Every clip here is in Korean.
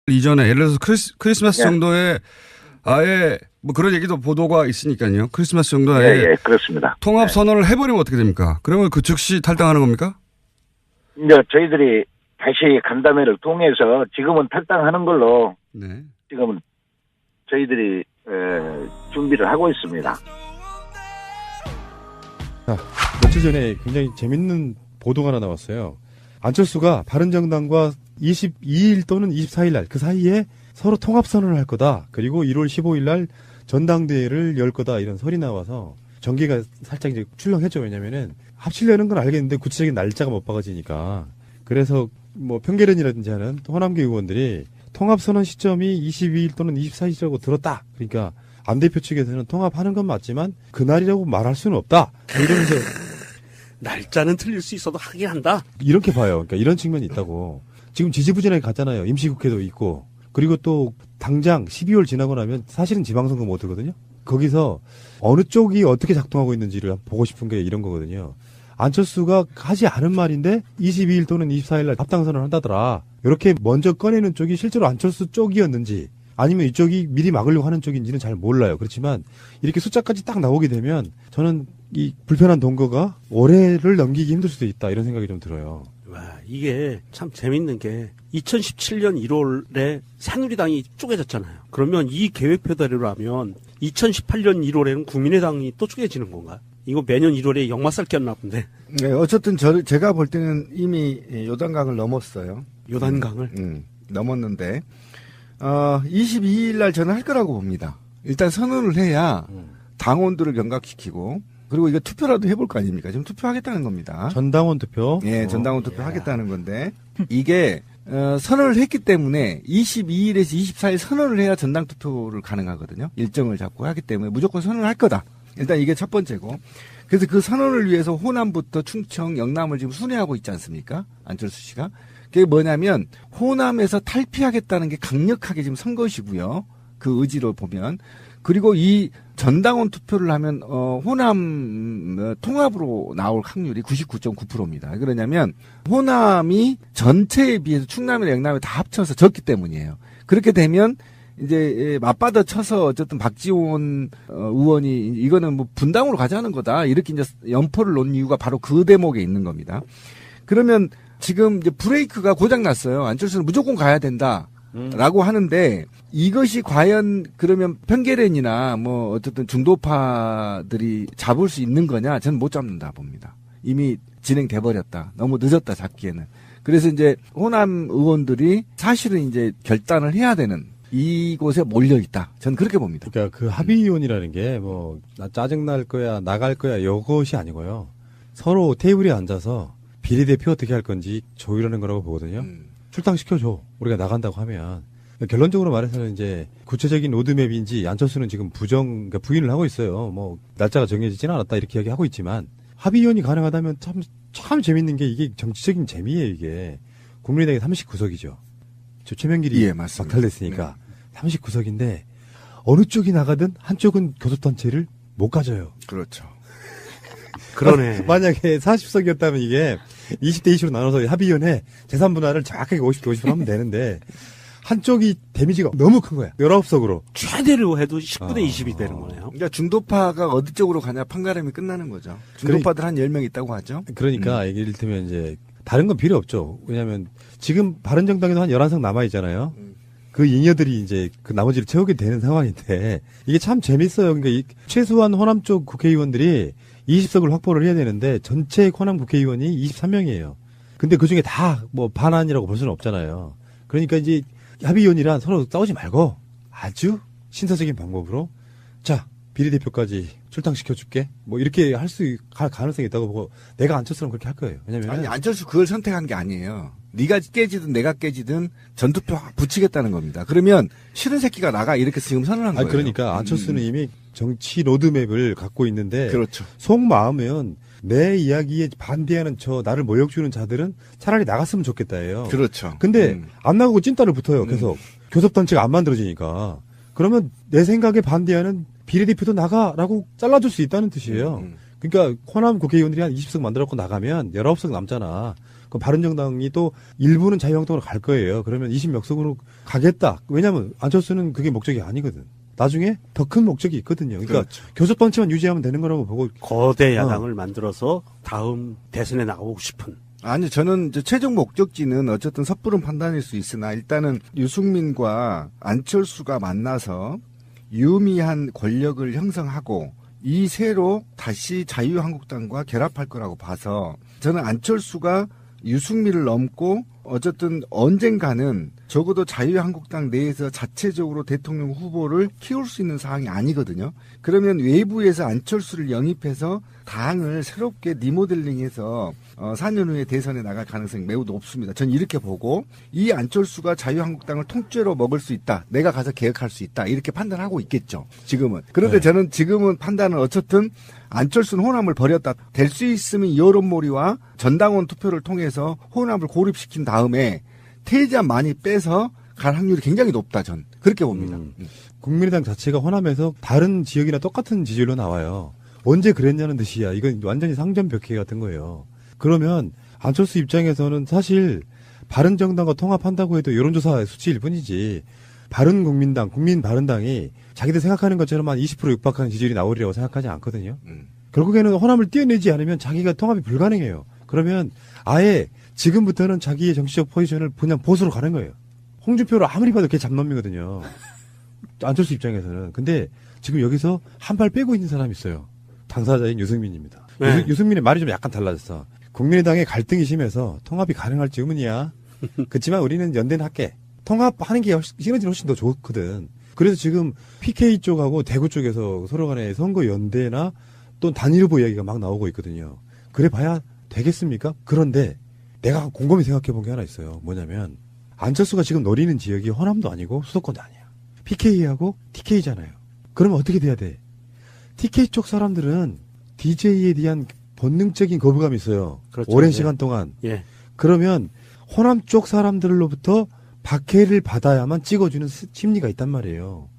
이전에 예를 들어서 크리스마스 예. 정도에 아예 뭐 그런 얘기도 보도가 있으니까요. 크리스마스 정도에 예, 그렇습니다. 통합 선언을 해버리면 어떻게 됩니까? 그러면 그 즉시 탈당하는 겁니까? 이제 저희들이 다시 간담회를 통해서 지금은 탈당하는 걸로 네. 지금은 저희들이 준비를 하고 있습니다. 자, 며칠 전에 굉장히 재밌는 보도가 하나 나왔어요. 안철수가 바른정당과 22일 또는 24일 날 그 사이에 서로 통합선언을 할 거다. 그리고 1월 15일 날 전당대회를 열 거다. 이런 설이 나와서 전개가 살짝 이제 출렁했죠. 왜냐면은 합치려는 건 알겠는데 구체적인 날짜가 못 박아지니까. 그래서 뭐 평계련이라든지 하는 호남계 의원들이 통합선언 시점이 22일 또는 24일이라고 들었다. 그러니까 안 대표 측에서는 통합하는 건 맞지만 그날이라고 말할 수는 없다. 이러면서 날짜는 틀릴 수 있어도 하긴 한다. 이렇게 봐요. 그러니까 이런 측면이 있다고. 지금 지지부진하게 갔잖아요. 임시국회도 있고. 그리고 또 당장 12월 지나고 나면 사실은 지방선거 못 하거든요. 거기서 어느 쪽이 어떻게 작동하고 있는지를 보고 싶은 게 이런 거거든요. 안철수가 하지 않은 말인데 22일 또는 24일 날 합당선언을 한다더라. 이렇게 먼저 꺼내는 쪽이 실제로 안철수 쪽이었는지 아니면 이쪽이 미리 막으려고 하는 쪽인지는 잘 몰라요. 그렇지만 이렇게 숫자까지 딱 나오게 되면 저는 이 불편한 동거가 올해를 넘기기 힘들 수도 있다. 이런 생각이 좀 들어요. 와, 이게 참 재밌는 게 2017년 1월에 새누리당이 쪼개졌잖아요. 그러면 이 계획표대로 하면 2018년 1월에는 국민의당이 또 쪼개지는 건가요? 이거 매년 1월에 역마살 꼈나 본데. 네, 어쨌든 제가 볼 때는 이미 요단강을 넘었어요. 요단강을? 넘었는데 22일 날 저는 할 거라고 봅니다. 일단 선언을 해야 당원들을 경각시키고 그리고 이거 투표라도 해볼 거 아닙니까? 지금 투표하겠다는 겁니다. 전당원 투표? 예, 전당원 투표 하겠다는 건데 이게 선언을 했기 때문에 22일에서 24일 선언을 해야 전당 투표를 가능하거든요. 일정을 잡고 하기 때문에 무조건 선언을 할 거다. 일단 이게 첫 번째고. 그래서 그 선언을 위해서 호남부터 충청, 영남을 지금 순회하고 있지 않습니까? 안철수 씨가. 그게 뭐냐면 호남에서 탈피하겠다는 게 강력하게 지금 선 것이고요. 그 의지로 보면. 그리고 이 전당원 투표를 하면 호남 통합으로 나올 확률이 99.9%입니다. 왜 그러냐면 호남이 전체에 비해서 충남이나 영남이 다 합쳐서 적기 때문이에요. 그렇게 되면 이제 맞받아 쳐서 어쨌든 박지원 의원이 이거는 뭐 분당으로 가자는 거다 이렇게 이제 연포를 놓은 이유가 바로 그 대목에 있는 겁니다. 그러면 지금 이제 브레이크가 고장 났어요. 안철수는 무조건 가야 된다라고 하는데 이것이 과연 그러면 편계련이나 뭐 어쨌든 중도파들이 잡을 수 있는 거냐? 저는 못 잡는다 봅니다. 이미 진행돼 버렸다. 너무 늦었다 잡기에는. 그래서 이제 호남 의원들이 사실은 이제 결단을 해야 되는 이곳에 몰려 있다. 저는 그렇게 봅니다. 그러니까 그 합의위원이라는 게 뭐 나 짜증 날 거야, 나갈 거야 이것이 아니고요. 서로 테이블에 앉아서 비례대표 어떻게 할 건지 조율하는 거라고 보거든요. 출당시켜줘. 우리가 나간다고 하면. 결론적으로 말해서는 이제 구체적인 로드맵인지 안철수는 지금 그러니까 부인을 하고 있어요. 뭐 날짜가 정해지지는 않았다 이렇게 이야기하고 있지만 합의위원이 가능하다면 참 재밌는 게 이게 정치적인 재미예요. 이게 국민의당이 39석이죠. 저 최명길이 예, 맞습니다. 박탈됐으니까 39석인데 어느 쪽이 나가든 한쪽은 교섭단체를 못 가져요. 그렇죠. 그러네. 만약에 40석이었다면 이게 20대 20으로 나눠서 합의위원회 재산 분할을 정확하게 50대 50으로 하면 되는데 한쪽이 데미지가 너무 큰 거야. 19석으로. 최대로 해도 10분의 20이 되는 거네요. 그러니까 중도파가 어디 쪽으로 가냐 판가름이 끝나는 거죠. 중도파들 한 10명 있다고 하죠. 그러니까 이게 이를테면 이제 다른 건 필요 없죠. 왜냐하면 지금 바른정당에도 한 11석 남아있잖아요. 그 잉여들이 이제 그 나머지를 채우게 되는 상황인데 이게 참 재밌어요. 그러니까 최소한 호남 쪽 국회의원들이 20석을 확보를 해야 되는데 전체 호남 국회의원이 23명이에요. 근데 그 중에 다 뭐 반환이라고 볼 수는 없잖아요. 그러니까 이제 합의위원이란 서로 싸우지 말고 아주 신사적인 방법으로 자 비례대표까지 출당시켜줄게 뭐 이렇게 할 가능성이 있다고 보고 내가 안철수랑 그렇게 할 거예요. 왜냐면 아니 안철수 그걸 선택한 게 아니에요. 네가 깨지든 내가 깨지든 전투표 붙이겠다는 겁니다. 그러면 싫은 새끼가 나가 이렇게 지금 선언한 거예요. 그러니까 안철수는 이미 정치 로드맵을 갖고 있는데 그렇죠. 속마음은 내 이야기에 반대하는 나를 모욕주는 자들은 차라리 나갔으면 좋겠다예요. 그렇죠. 근데 안 나가고 찐따를 붙어요. 계속 교섭단체가 안 만들어지니까 그러면 내 생각에 반대하는 비례대표도 나가라고 잘라줄 수 있다는 뜻이에요. 그러니까 호남 국회의원들이 한 20석 만들어갖고 나가면 19석 남잖아. 그 바른정당이 또 일부는 자유한국당으로 갈 거예요. 그러면 20몇 석으로 가겠다. 왜냐하면 안철수는 그게 목적이 아니거든. 나중에 더 큰 목적이 있거든요. 그러니까 그렇죠. 교섭방치만 유지하면 되는 거라고 보고. 거대 야당을 만들어서 다음 대선에 나가고 싶은. 아니, 저는 이제 최종 목적지는 어쨌든 섣부른 판단일 수 있으나 일단은 유승민과 안철수가 만나서 유미한 권력을 형성하고 이 새로 다시 자유한국당과 결합할 거라고 봐서 저는 안철수가 유승민을 넘고 어쨌든 언젠가는 적어도 자유한국당 내에서 자체적으로 대통령 후보를 키울 수 있는 상황이 아니거든요. 그러면 외부에서 안철수를 영입해서 당을 새롭게 리모델링해서 4년 후에 대선에 나갈 가능성이 매우 높습니다. 전 이렇게 보고 이 안철수가 자유한국당을 통째로 먹을 수 있다. 내가 가서 개혁할 수 있다. 이렇게 판단하고 있겠죠. 지금은. 그런데 저는 지금은 판단은 어쨌든 안철수는 호남을 버렸다. 될 수 있으면 여론몰이와 전당원 투표를 통해서 호남을 고립시킨 다음에 퇴장 많이 빼서 갈 확률이 굉장히 높다. 전 그렇게 봅니다. 국민의당 자체가 호남에서 다른 지역이나 똑같은 지지율로 나와요. 언제 그랬냐는 듯이야. 이건 완전히 상전벽해 같은 거예요. 그러면 안철수 입장에서는 사실 바른정당과 통합한다고 해도 여론조사 수치일 뿐이지 바른국민당, 국민바른당이 자기들 생각하는 것처럼 한 20% 육박하는 지지율이 나오리라고 생각하지 않거든요. 결국에는 호남을 떼어내지 않으면 자기가 통합이 불가능해요. 그러면 아예 지금부터는 자기의 정치적 포지션을 그냥 보수로 가는 거예요. 홍준표를 아무리 봐도 걔 잡놈이거든요. 안철수 입장에서는. 근데 지금 여기서 한 발 빼고 있는 사람이 있어요. 당사자인 유승민입니다. 네. 유승민의 말이 좀 약간 달라졌어. 국민의당의 갈등이 심해서 통합이 가능할지 의문이야. 그렇지만 우리는 연대는 할게. 통합하는 게 시너지는 훨씬 더 좋거든. 그래서 지금 PK 쪽하고 대구 쪽에서 서로 간에 선거 연대나 또 단일 후보 이야기가 막 나오고 있거든요. 그래 봐야 되겠습니까? 그런데 내가 곰곰이 생각해 본 게 하나 있어요. 뭐냐면 안철수가 지금 노리는 지역이 호남도 아니고 수도권도 아니야. PK하고 TK잖아요. 그러면 어떻게 돼야 돼? TK 쪽 사람들은 DJ에 대한 본능적인 거부감이 있어요. 그렇죠. 오랜 예. 시간 동안. 예. 그러면 호남 쪽 사람들로부터 박해를 받아야만 찍어주는 심리가 있단 말이에요.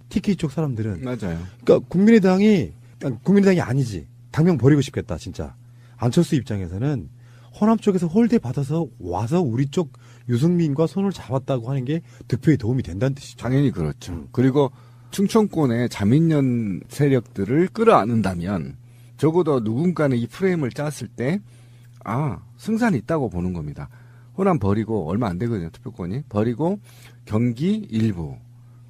TK 쪽 사람들은. 맞아요. 그러니까 국민의당이 아니지. 당명 버리고 싶겠다, 진짜. 안철수 입장에서는 호남 쪽에서 홀대 받아서 와서 우리 쪽 유승민과 손을 잡았다고 하는 게 득표에 도움이 된다는 뜻이죠. 당연히 그렇죠. 그리고 충청권의 자민련 세력들을 끌어안는다면 적어도 누군가는 이 프레임을 짰을 때 승산이 있다고 보는 겁니다. 호남 버리고 얼마 안 되거든요. 투표권이. 버리고 경기 일부,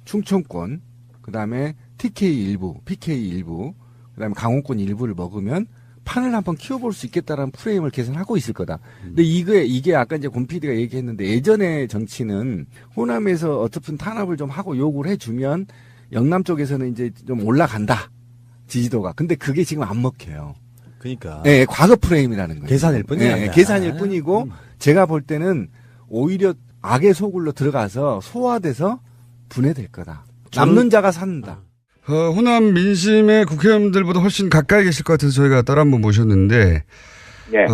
충청권, 그다음에 TK 일부, PK 일부, 그다음에 강원권 일부를 먹으면 판을 한번 키워볼 수 있겠다라는 프레임을 계산하고 있을 거다. 근데 이게 아까 이제 곰 PD가 얘기했는데 예전의 정치는 호남에서 어떻든 탄압을 좀 하고 요구를 해주면 영남 쪽에서는 이제 좀 올라간다. 지지도가. 근데 그게 지금 안 먹혀요. 그러니까. 예, 과거 프레임이라는 거예요. 계산일 뿐이야. 예, 계산일 뿐이고 제가 볼 때는 오히려 악의 소굴로 들어가서 소화돼서 분해될 거다. 남는 자가 산다. 호남 민심의 국회의원들보다 훨씬 가까이 계실 것 같아서 저희가 따로 한번 모셨는데, 예.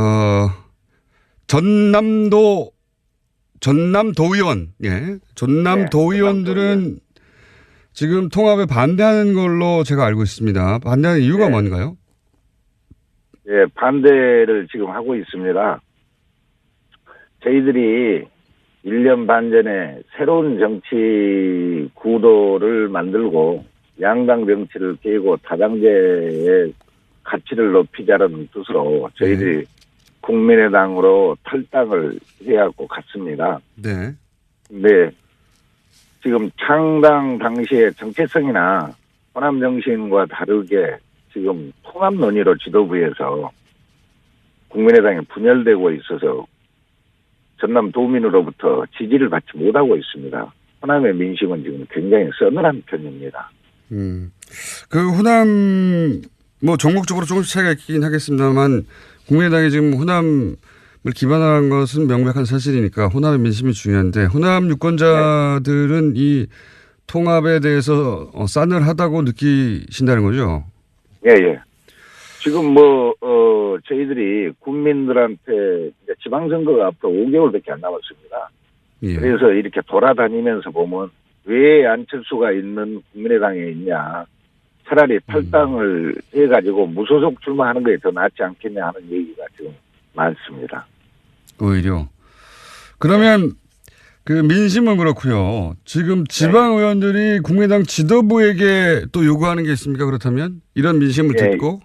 전남도의원, 예. 전남도의원들은 지금 통합에 반대하는 걸로 제가 알고 있습니다. 반대하는 이유가 뭔가요? 예, 반대를 지금 하고 있습니다. 저희들이 1년 반 전에 새로운 정치 구도를 만들고 양당 정치를 깨고 다당제의 가치를 높이자는 뜻으로 저희들이 국민의당으로 탈당을 해갖고 갔습니다. 네. 근데 지금 창당 당시의 정체성이나 호남 정신과 다르게 지금 통합 논의로 지도부에서 국민의당이 분열되고 있어서 전남 도민으로부터 지지를 받지 못하고 있습니다. 호남의 민심은 지금 굉장히 서늘한 편입니다. 그 호남, 종목적으로 조금씩 차이가 있긴 하겠습니다만, 국민의당이 지금 호남을 기반한 것은 명백한 사실이니까 호남의 민심이 중요한데, 호남 유권자들은 이 통합에 대해서 싸늘하다고 느끼신다는 거죠? 예. 지금 저희들이 국민들한테 이제 지방선거가 앞으로 5개월밖에 안 남았습니다. 예. 그래서 이렇게 돌아다니면서 보면 왜 안철수가 있는 국민의당에 있냐. 차라리 탈당을 해가지고 무소속 출마하는 게 더 낫지 않겠냐 하는 얘기가 지금 많습니다. 오히려. 그러면 그 민심은 그렇고요. 지금 지방 의원들이 국민의당 지도부에게 또 요구하는 게 있습니까? 그렇다면 이런 민심을 예. 듣고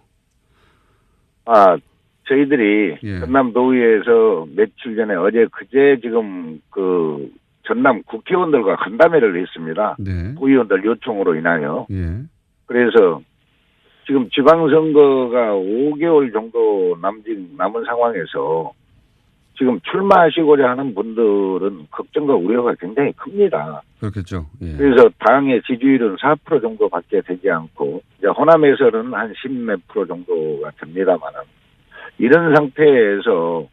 저희들이 예. 전남도의회에서 며칠 전에 어제 그제 지금 그 전남 국회의원들과 간담회를 했습니다. 네. 도의원들 요청으로 인하여. 예. 그래서 지금 지방선거가 5개월 정도 남은 상황에서 지금 출마하시고자 하는 분들은 걱정과 우려가 굉장히 큽니다. 그렇겠죠. 예. 그래서 당의 지지율은 4% 정도밖에 되지 않고 이제 호남에서는 한 10몇 프로 정도가 됩니다만은 이런 상태에서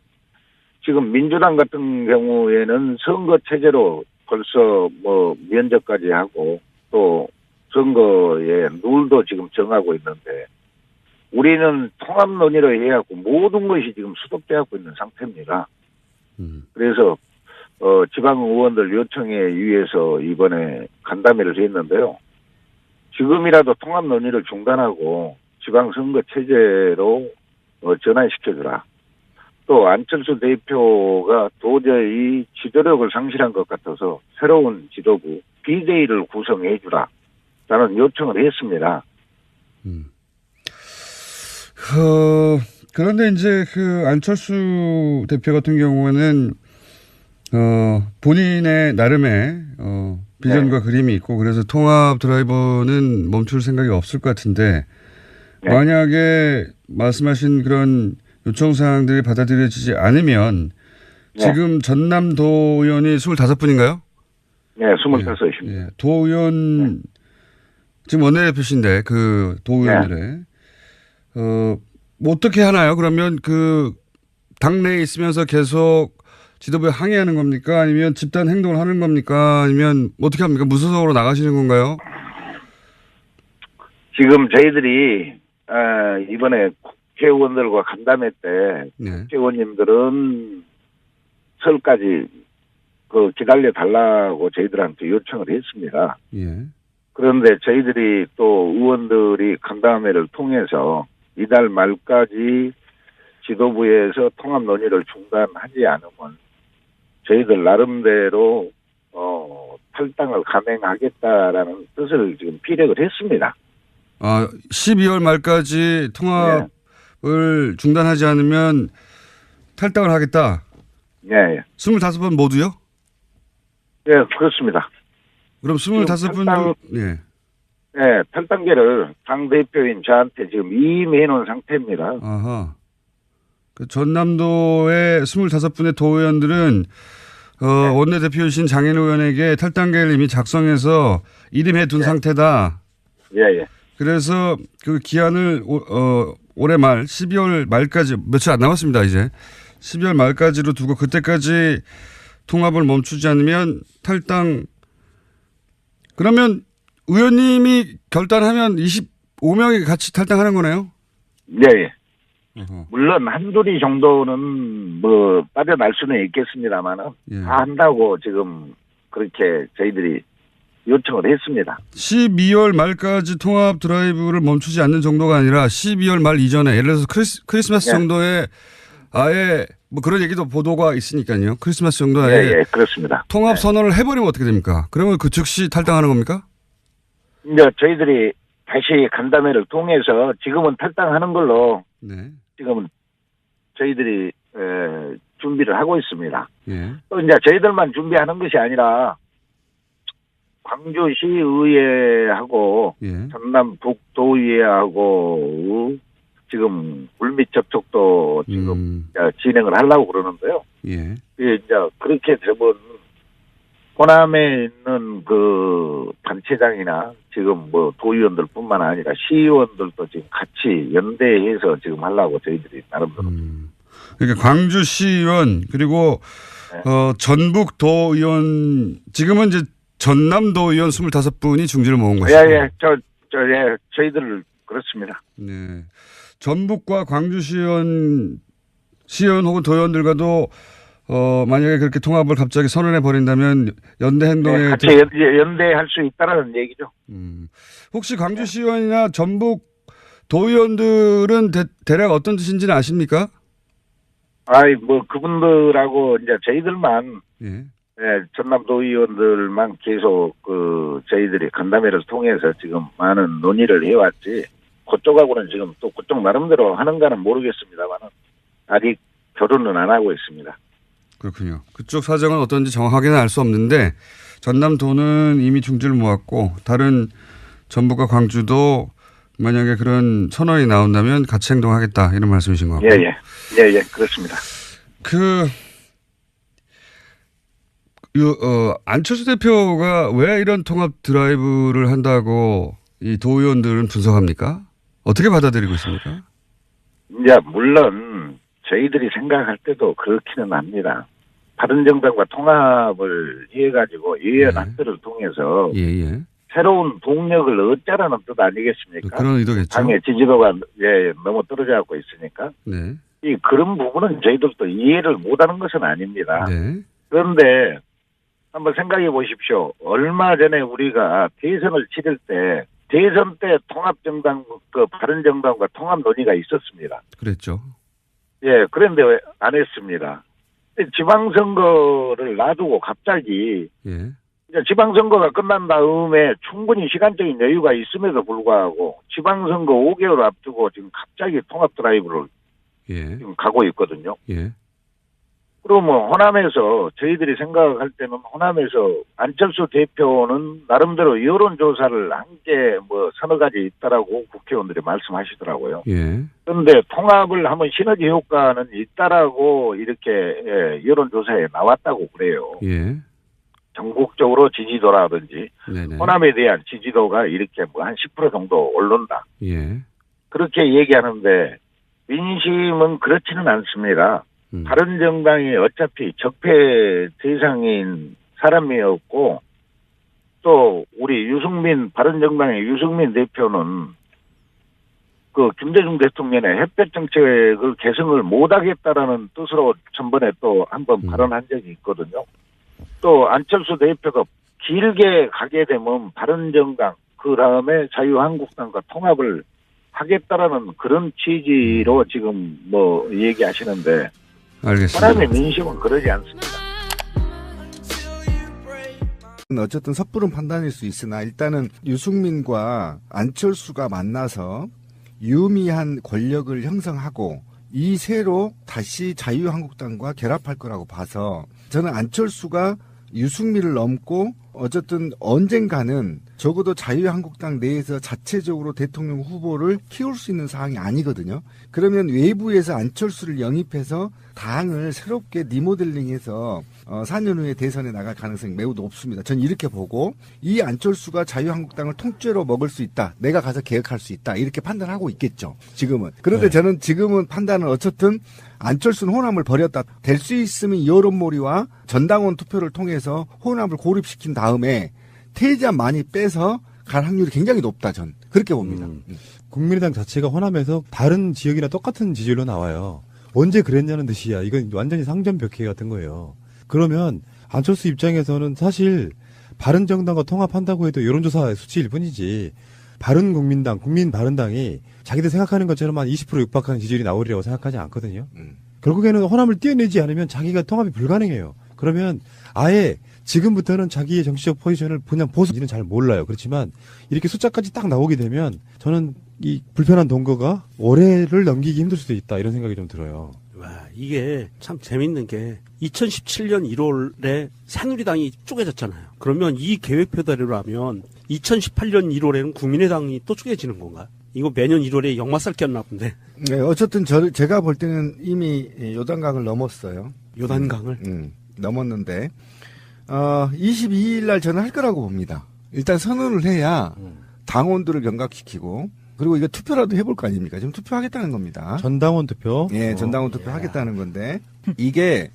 지금 민주당 같은 경우에는 선거 체제로 벌써 뭐 면접까지 하고 또 선거의 룰도 지금 정하고 있는데 우리는 통합 논의를 해야 하고 모든 것이 지금 수독되고 있는 상태입니다. 그래서 지방 의원들 요청에 의해서 이번에 간담회를 했는데요. 지금이라도 통합 논의를 중단하고 지방선거 체제로 전환시켜주라. 또 안철수 대표가 도저히 지도력을 상실한 것 같아서 새로운 지도부 BJ를 구성해주라. 라는 요청을 했습니다. 그런데 이제 그 안철수 대표 같은 경우는 본인의 나름의 비전과 그림이 있고 그래서 통합 드라이버는 멈출 생각이 없을 것 같은데 만약에 말씀하신 그런 요청 사항들이 받아들여지지 않으면 지금 전남도 의원이 25분인가요? 네, 25입니다. 예. 도 의원 지금 원내대표신데 그 도 의원들의 뭐 어떻게 하나요? 그러면 그 당내에 있으면서 계속 지도부에 항의하는 겁니까? 아니면 집단 행동을 하는 겁니까? 아니면 어떻게 합니까? 무소속으로 나가시는 건가요? 지금 저희들이 이번에 국회의원들과 간담회 때 국회의원님들은 설까지 기다려 달라고 저희들한테 요청을 했습니다. 예. 그런데 저희들이 또 의원들이 간담회를 통해서 이달 말까지 지도부에서 통합 논의를 중단하지 않으면 저희들 나름대로 탈당을 감행하겠다라는 뜻을 지금 피력을 했습니다. 12월 말까지 통합을 중단하지 않으면 탈당을 하겠다. 예. 25번 모두요? 예, 그렇습니다. 그럼 25분 예. 네, 탈당계를 당대표인 저한테 지금 이임해 놓은 상태입니다. 아하. 그 전남도의 25분의 도의원들은 원내대표이신 장인호 의원에게 탈당계를 이미 작성해서 이름해 둔 상태다. 예. 그래서 그 기한을 올해 말 12월 말까지 며칠 안 남았습니다. 이제 12월 말까지로 두고 그때까지 통합을 멈추지 않으면 탈당. 그러면 의원님이 결단하면 25명이 같이 탈당하는 거네요? 예. 물론 한둘이 정도는 뭐 빠져날 수는 있겠습니다만은 다 한다고 지금 그렇게 저희들이 요청을 했습니다. 12월 말까지 통합 드라이브를 멈추지 않는 정도가 아니라 12월 말 이전에 예를 들어서 크리스마스 정도에 아예 뭐 그런 얘기도 보도가 있으니까요. 크리스마스 정도에 예, 그렇습니다. 통합 선언을 해버리면 어떻게 됩니까? 그러면 그 즉시 탈당하는 겁니까? 이제 저희들이 다시 간담회를 통해서 지금은 탈당하는 걸로 지금은 저희들이 준비를 하고 있습니다. 또 이제 저희들만 준비하는 것이 아니라 광주시의회하고 전남 북도의회하고 지금 물밑 접촉도 지금 진행을 하려고 그러는데요. 이제 그렇게 되면 호남에 있는 그 단체장이나 지금 뭐 도의원들뿐만 아니라 시의원들도 지금 같이 연대해서 지금 하려고 저희들이 나름대로. 그러니까 광주시의원 그리고 전북 도의원 지금은 이제 전남도 의원 25분이 중지를 모은 것이죠. 예. 저희들 그렇습니다. 네. 전북과 광주시의원 혹은 도의원들과도 만약에 그렇게 통합을 갑자기 선언해 버린다면 연대 행동에 같이 연대할 수 있다라는 얘기죠. 혹시 광주시의원이나 전북 도의원들은 대략 어떤 뜻인지는 아십니까? 그분들하고 이제 저희들만, 예. 전남도 의원들만 계속 저희들이 간담회를 통해서 지금 많은 논의를 해왔지, 그쪽하고는 지금 또 그쪽 나름대로 하는가는 모르겠습니다만은, 아직 결혼은 안 하고 있습니다. 그렇군요. 그쪽 사정은 어떤지 정확하게는 알 수 없는데, 전남도는 이미 중지를 모았고, 다른 전북과 광주도 만약에 그런 선언이 나온다면 같이 행동하겠다, 이런 말씀이신 것 같고. 예, 그렇습니다. 안철수 대표가 왜 이런 통합 드라이브를 한다고 이 도의원들은 분석합니까? 어떻게 받아들이고 있습니까? 이제 물론 저희들이 생각할 때도 그렇기는 합니다. 바른정당과 통합을 해가지고 의원 합의를 통해서 예. 새로운 동력을 얻자라는 뜻 아니겠습니까? 그런 의도겠죠. 당의 지지도가 너무 떨어져 갖고 있으니까. 네. 그런 부분은 저희들도 이해를 못하는 것은 아닙니다. 네. 그런데 한번 생각해 보십시오. 얼마 전에 우리가 대선을 치를 때 대선 때 통합정당, 바른정당과 통합 논의가 있었습니다. 그랬죠. 예, 그런데 왜 안 했습니다. 지방선거를 놔두고 갑자기 예. 이제 지방선거가 끝난 다음에 충분히 시간적인 여유가 있음에도 불구하고 지방선거 5개월 앞두고 지금 갑자기 통합 드라이브를 예. 지금 가고 있거든요. 예. 그러면 호남에서 저희들이 생각할 때는 호남에서 안철수 대표는 나름대로 여론조사를 한 게 서너 가지 있다라고 국회의원들이 말씀하시더라고요. 예. 그런데 통합을 하면 시너지 효과는 있다라고 이렇게 여론조사에 나왔다고 그래요. 예. 전국적으로 지지도라든지 네네. 호남에 대한 지지도가 이렇게 한 10% 정도 오른다. 예. 그렇게 얘기하는데 민심은 그렇지는 않습니다. 바른정당이 어차피 적폐 대상인 사람이었고 또 우리 바른정당의 유승민 대표는 김대중 대통령의 햇볕 정책을 개성을 못하겠다라는 뜻으로 전번에 또 한번 발언한 적이 있거든요. 또 안철수 대표가 길게 가게 되면 바른정당 그다음에 자유한국당과 통합을 하겠다라는 그런 취지로 지금 얘기하시는데 알겠습니다. 호남의 민심은 그러지 않습니다. 어쨌든 섣부른 판단일 수 있으나 일단은 유승민과 안철수가 만나서 유미한 권력을 형성하고 이 새로 다시 자유한국당과 결합할 거라고 봐서 저는 안철수가 유승민을 넘고 어쨌든 언젠가는 적어도 자유한국당 내에서 자체적으로 대통령 후보를 키울 수 있는 상황이 아니거든요. 그러면 외부에서 안철수를 영입해서 당을 새롭게 리모델링해서 4년 후에 대선에 나갈 가능성이 매우 높습니다. 전 이렇게 보고 이 안철수가 자유한국당을 통째로 먹을 수 있다. 내가 가서 개혁할 수 있다. 이렇게 판단하고 있겠죠. 지금은. 그런데 저는 지금은 판단은 어쨌든 안철수는 호남을 버렸다. 될 수 있으면 여론몰이와 전당원 투표를 통해서 호남을 고립시킨 다음에 퇴장 많이 빼서 갈 확률이 굉장히 높다. 전 그렇게 봅니다. 국민의당 자체가 호남에서 다른 지역이나 똑같은 지지율로 나와요. 언제 그랬냐는 듯이야. 이건 완전히 상전벽해 같은 거예요. 그러면 안철수 입장에서는 사실 바른정당과 통합한다고 해도 여론조사 수치일 뿐이지 바른국민당, 국민바른당이 자기들 생각하는 것처럼 한 20% 육박하는 지지율이 나오리라고 생각하지 않거든요. 결국에는 호남을 떼어내지 않으면 자기가 통합이 불가능해요. 그러면 아예 지금부터는 자기의 정치적 포지션을 그냥 보수지는 잘 몰라요. 그렇지만 이렇게 숫자까지 딱 나오게 되면 저는 이 불편한 동거가 올해를 넘기기 힘들 수도 있다 이런 생각이 좀 들어요. 와, 이게 참 재밌는 게 2017년 1월에 새누리당이 쪼개졌잖아요. 그러면 이 계획표대로 하면 2018년 1월에는 국민의당이 또 쪼개지는 건가요? 이거 매년 1월에 역마살 꼈나 본데. 네, 어쨌든 제가 볼 때는 이미 요단강을 넘었어요. 요단강을? 넘었는데 22일 날 저는 할 거라고 봅니다. 일단 선언을 해야 당원들을 경각시키고 그리고 이거 투표라도 해볼 거 아닙니까? 지금 투표하겠다는 겁니다. 전당원 투표? 예, 전당원 투표 하겠다는 건데 이게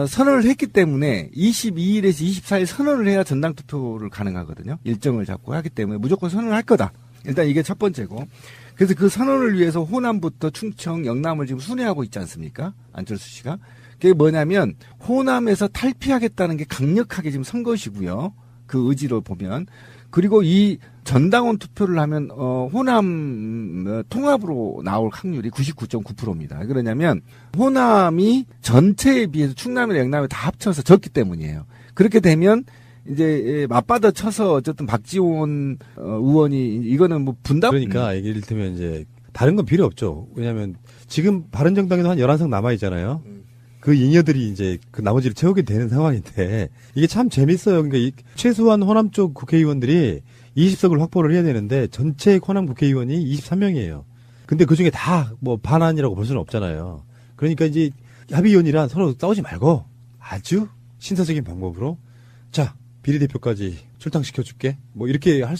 선언을 했기 때문에 22일에서 24일 선언을 해야 전당 투표를 가능하거든요. 일정을 잡고 하기 때문에 무조건 선언을 할 거다. 일단 이게 첫 번째고. 그래서 그 선언을 위해서 호남부터 충청, 영남을 지금 순회하고 있지 않습니까? 안철수 씨가. 그게 뭐냐면 호남에서 탈피하겠다는 게 강력하게 지금 선 것이고요. 그 의지로 보면. 그리고 이 전당원 투표를 하면 호남 통합으로 나올 확률이 99.9%입니다. 그러냐면 호남이 전체에 비해서 충남이나 영남이 다 합쳐서 적기 때문이에요. 그렇게 되면 이제 맞받아 쳐서 어쨌든 박지원 의원이 이거는 뭐 분담 그러니까 이게 이를테면 이제 다른 건 필요 없죠. 왜냐하면 지금 바른정당에도 한 11석 남아 있잖아요. 그 잉여들이 이제 그 나머지를 채우게 되는 상황인데 이게 참 재밌어요. 그러니까 최소한 호남 쪽 국회의원들이 20석을 확보를 해야 되는데 전체 호남 국회의원이 23명이에요. 근데 그 중에 다 뭐 반환이라고 볼 수는 없잖아요. 그러니까 이제 합의위원이란 서로 싸우지 말고 아주 신사적인 방법으로 자 비례대표까지 출당시켜줄게. 뭐 이렇게 할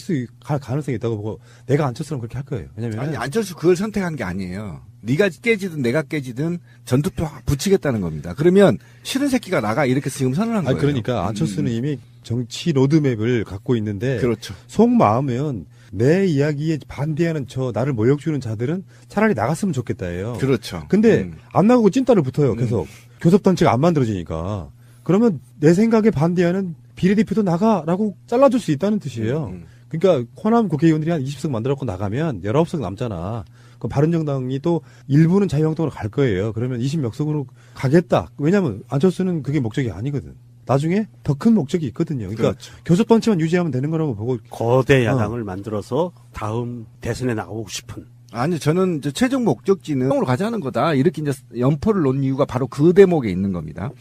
가능성이 있다고 보고 내가 안철수랑 그렇게 할 거예요. 왜냐면 아니 안철수 그걸 선택한 게 아니에요. 네가 깨지든 내가 깨지든 전투표 붙이겠다는 겁니다. 그러면 싫은 새끼가 나가 이렇게 지금 선언한 거예요. 그러니까 안철수는 이미 정치 로드맵을 갖고 있는데 그렇죠. 속마음은 내 이야기에 반대하는 나를 모욕주는 자들은 차라리 나갔으면 좋겠다예요. 그렇죠. 근데 안 나가고 찐따를 붙어요. 계속 교섭단체가 안 만들어지니까 그러면 내 생각에 반대하는 비례대표도 나가라고 잘라줄 수 있다는 뜻이에요. 그러니까 호남 국회의원들이 한 20석 만들어갖고 나가면 19석 남잖아. 그 바른정당이 또 일부는 자유한국당으로 갈 거예요. 그러면 20몇 석으로 가겠다. 왜냐하면 안철수는 그게 목적이 아니거든. 나중에 더 큰 목적이 있거든요. 그러니까 그렇죠. 교섭단체만 유지하면 되는 거라고 보고 거대 야당을 만들어서 다음 대선에 나가고 싶은. 아니 저는 이제 최종 목적지는 으로 가자는 거다. 이렇게 이제 연포를 놓은 이유가 바로 그 대목에 있는 겁니다.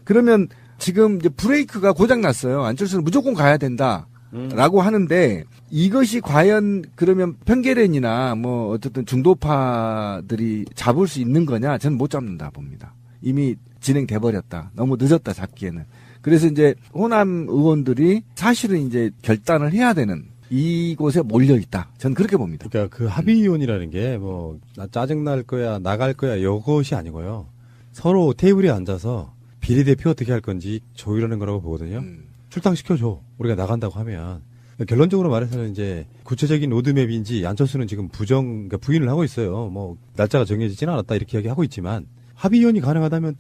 그러면 지금 이제 브레이크가 고장 났어요. 안철수는 무조건 가야 된다라고 하는데 이것이 과연 그러면 편계련이나 뭐 어쨌든 중도파들이 잡을 수 있는 거냐? 저는 못 잡는다 봅니다. 이미 진행돼 버렸다. 너무 늦었다 잡기에는. 그래서 이제 호남 의원들이 사실은 이제 결단을 해야 되는 이곳에 몰려 있다. 저는 그렇게 봅니다. 그러니까 그 합의위원이라는 게 뭐 나 짜증 날 거야 나갈 거야 이것이 아니고요. 서로 테이블에 앉아서 비례대표 어떻게 할 건지 조율하는 거라고 보거든요. 출당시켜줘. 우리가 나간다고 하면. 결론적으로 말해서는 이제 구체적인 로드맵인지 안철수는 지금 그러니까 부인을 하고 있어요. 뭐 날짜가 정해지지는 않았다 이렇게 이야기하고 있지만 합의위원이 가능하다면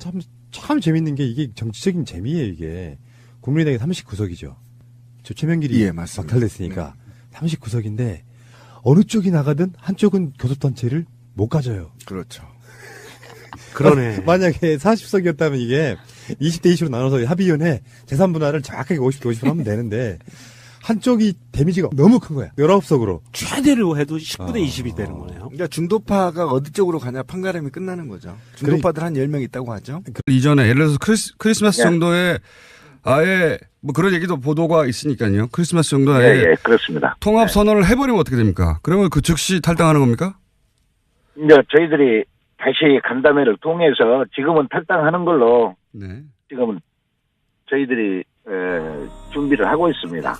참 재밌는 게 이게 정치적인 재미예요. 이게 국민의당이 39석이죠. 저 최명길이 예, 맞습니다. 박탈됐으니까 39석인데 어느 쪽이 나가든 한쪽은 교섭단체를 못 가져요. 그렇죠. 그러네. 만약에 40석이었다면 이게 20대 20으로 나눠서 합의위원회 재산 분할을 정확하게 50대 50으로 하면 되는데 한쪽이 데미지가 너무 큰 거야. 19석으로. 최대로 해도 19대 20이 되는 거네요. 그러니까 중도파가 어디 쪽으로 가냐 판가름이 끝나는 거죠. 중도파들 한 10명 있다고 하죠. 이전에 예를 들어서 크리스마스 예. 정도에 아예 뭐 그런 얘기도 보도가 있으니까요. 크리스마스 정도에 예, 그렇습니다. 통합 선언을 해버리면 어떻게 됩니까? 그러면 그 즉시 탈당하는 겁니까? 이제 저희들이 다시 간담회를 통해서 지금은 탈당하는 걸로 네. 지금은 저희들이 준비를 하고 있습니다.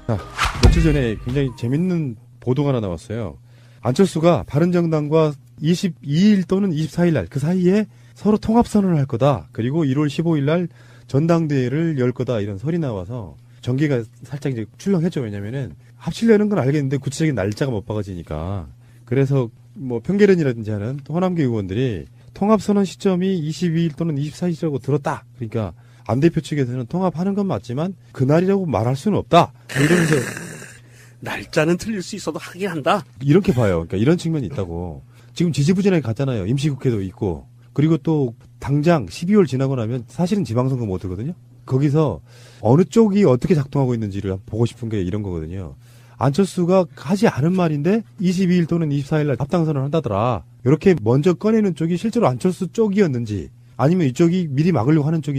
자, 며칠 전에 굉장히 재밌는 보도가 하나 나왔어요. 안철수가 바른정당과 22일 또는 24일 날 그 사이에 서로 통합선언을 할 거다. 그리고 1월 15일 날 전당대회를 열 거다. 이런 설이 나와서 전개가 살짝 이제 출렁했죠. 왜냐면은 합치려는 건 알겠는데 구체적인 날짜가 못 박아지니까. 그래서 뭐 편계련이라든지 하는 호남계 의원들이 통합선언 시점이 22일 또는 24일이라고 들었다. 그러니까 안 대표 측에서는 통합하는 건 맞지만 그날이라고 말할 수는 없다. 이러면서 날짜는 틀릴 수 있어도 하긴 한다. 이렇게 봐요. 그러니까 이런 측면이 있다고. 지금 지지부진하게 갔잖아요. 임시국회도 있고. 그리고 또 당장 12월 지나고 나면 사실은 지방선거 못 하거든요. 거기서 어느 쪽이 어떻게 작동하고 있는지를 보고 싶은 게 이런 거거든요. 안철수가 하지 않은 말인데 22일 또는 24일 날 합당선언을 한다더라. 이렇게 먼저 꺼내는 쪽이 실제로 안철수 쪽이었는지 아니면 이쪽이 미리 막으려고 하는 쪽인지